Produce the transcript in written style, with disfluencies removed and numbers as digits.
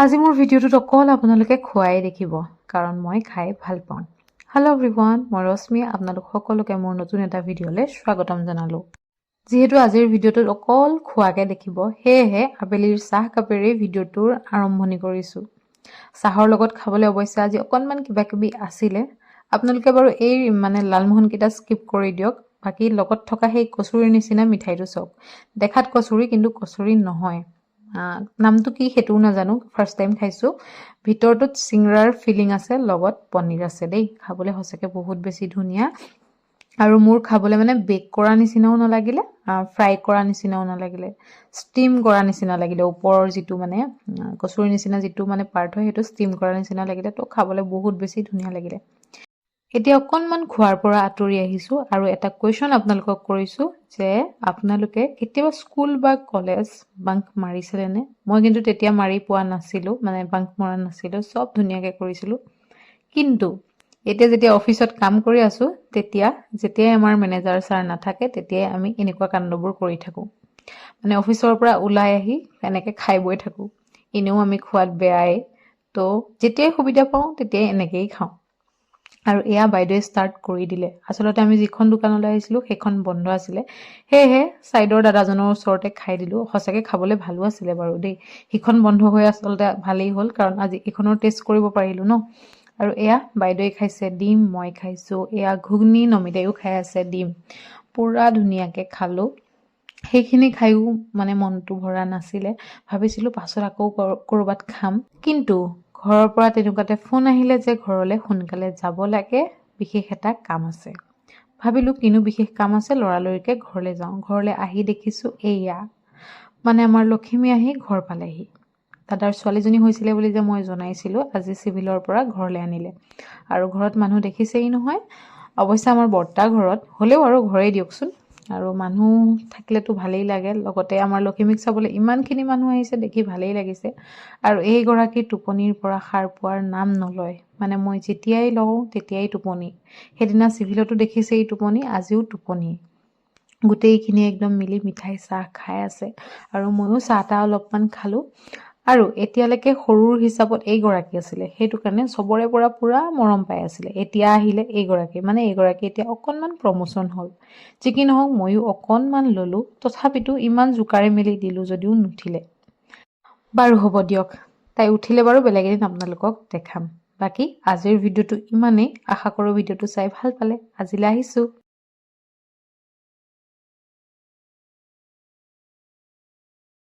আজি মোৰ ভিডিঅ'টোত অকল আপোনালোকে খোৱাই দেখিব কাৰণ মই খাই ভাল পাওঁ। হেল্ল' এভৰিৱান, মই ৰশ্মি, আপোনালোক সকলোকে মোৰ নতুন এটা ভিডিঅ'লৈ স্বাগতম জনালোঁ। যিহেতু আজিৰ ভিডিঅ'টোত অকল খোৱাকে দেখিব, সেয়েহে আবেলিৰ চাহ কাপেৰে ভিডিঅ'টোৰ আৰম্ভণি কৰিছোঁ। চাহৰ লগত খাবলৈ অৱশ্যে আজি অকণমান কিবা কিবি আছিলে। আপোনালোকে বাৰু এই লালমোহনকেইটা স্কিপ কৰি দিয়ক, বাকী লগত থকা সেই কচুৰিৰ নিচিনা মিঠাইটো চাওক। দেখাত কচুৰি, কিন্তু কচুৰি নহয়। নামটো কি সেইটোও নাজানো, ফাৰ্ষ্ট টাইম খাইছোঁ। ভিতৰটোত চিংৰাৰ ফিলিং আছে, লগত পনীৰ আছে দেই। খাবলৈ সঁচাকৈ বহুত বেছি ধুনীয়া। আৰু মোৰ খাবলৈ বেক কৰা নিচিনাও নালাগিলে, ফ্ৰাই কৰা নিচিনাও নালাগিলে, ষ্টিম কৰা নিচিনা লাগিলে। ওপৰৰ যিটো কচুৰিৰ নিচিনা যিটো পাৰ্ট হয়, সেইটো ষ্টিম কৰা নিচিনা লাগিলে। তো খাবলৈ বহুত বেছি ধুনীয়া লাগিলে। এতিয়া অকণমান খোৱাৰ পৰা আঁতৰি আহিছোঁ আৰু এটা কুৱেশ্যন আপোনালোকক কৰিছোঁ যে আপোনালোকে কেতিয়াবা স্কুল বা কলেজ বাংক মাৰিছিলেনে? মই কিন্তু তেতিয়া মাৰি পোৱা নাছিলোঁ, বাংক মৰা নাছিলোঁ, চব ধুনীয়াকৈ কৰিছিলোঁ। কিন্তু এতিয়া যেতিয়া অফিচত কাম কৰি আছোঁ, যেতিয়াই আমাৰ মেনেজাৰ ছাৰ নাথাকে, তেতিয়াই আমি এনেকুৱা কাণ্ডবোৰ কৰি থাকোঁ। অফিচৰ পৰা ওলাই আহি এনেকৈ খাই বৈ থাকোঁ। এনেও আমি খোৱাত বেয়াই, তো যেতিয়াই সুবিধা পাওঁ তেতিয়াই এনেকেই খাওঁ। আৰু এয়া বাইদেৱে ষ্টাৰ্ট কৰি দিলে। আচলতে আমি যিখন দোকানলৈ আহিছিলোঁ সেইখন বন্ধ আছিলে, সেয়েহে ছাইডৰ দাদাজনৰ ওচৰতে খাই দিলোঁ। সঁচাকৈ খাবলৈ ভালো আছিলে বাৰু দেই। সিখন বন্ধ হৈ আচলতে ভালেই হ'ল, কাৰণ আজি এইখনৰ টেষ্ট কৰিব পাৰিলোঁ ন। আৰু এয়া বাইদেৱে খাইছে ডিম, মই খাইছোঁ এয়া ঘুগনি, নমিতায়ো খাই আছে ডিম। পুৰা ধুনীয়াকৈ খালোঁ। সেইখিনি খায়ো মনটো ভৰা নাছিলে। ভাবিছিলোঁ পাছত আকৌ ক'ৰবাত খাম, কিন্তু ঘৰৰ পৰা তেনেকুৱাতে ফোন আহিলে যে ঘৰলৈ সোনকালে যাব লাগে, বিশেষ এটা কাম আছে। ভাবিলোঁ কিনো বিশেষ কাম আছে, লৰালৰিকৈ ঘৰলৈ যাওঁ। ঘৰলৈ আহি দেখিছোঁ এয়া আমাৰ লখিমী আহি ঘৰ পালেহি। দাদাৰ ছোৱালীজনী হৈছিলে বুলি যে মই জনাইছিলোঁ, আজি চিভিলৰ পৰা ঘৰলৈ আনিলে। আৰু ঘৰত মানুহ দেখিছেই নহয়। অৱশ্যে আমাৰ বৰ্তা ঘৰত, হ'লেও আৰু ঘৰেই দিয়কচোন। আৰু মানুহ থাকিলেতো ভালেই লাগে। লগতে আমাৰ লখিমীক চাবলৈ ইমানখিনি মানুহ আহিছে, দেখি ভালেই লাগিছে। আৰু এইগৰাকী টোপনিৰ পৰা সাৰ পোৱাৰ নাম নলয়। মই যেতিয়াই লওঁ তেতিয়াই টোপনি। সেইদিনা চিভিলতো দেখিছেই টোপনি, আজিও টোপনি। গোটেইখিনি একদম মিলি মিঠাই চাহ খাই আছে। আৰু ময়ো চাহ অলপমান খালোঁ। আৰু এতিয়ালৈকে সৰুৰ হিচাপত এইগৰাকী আছিলে, সেইটো কাৰণে চবৰে পৰা পুৰা মৰম পাই আছিলে। এতিয়া আহিলে এইগৰাকী, এইগৰাকী এতিয়া অকণমান প্ৰমোচন হ'ল। যি কি নহওক, ময়ো অকণমান ল'লোঁ। তথাপিতো ইমান জোকাৰি মেলি দিলোঁ যদিও নুঠিলে। বাৰু হ'ব দিয়ক, তাই উঠিলে বাৰু বেলেগ এদিন আপোনালোকক দেখাম। বাকী আজিৰ ভিডিঅ'টো ইমানেই। আশা কৰোঁ ভিডিঅ'টো চাই ভাল পালে। আজিলৈ আহিছোঁ।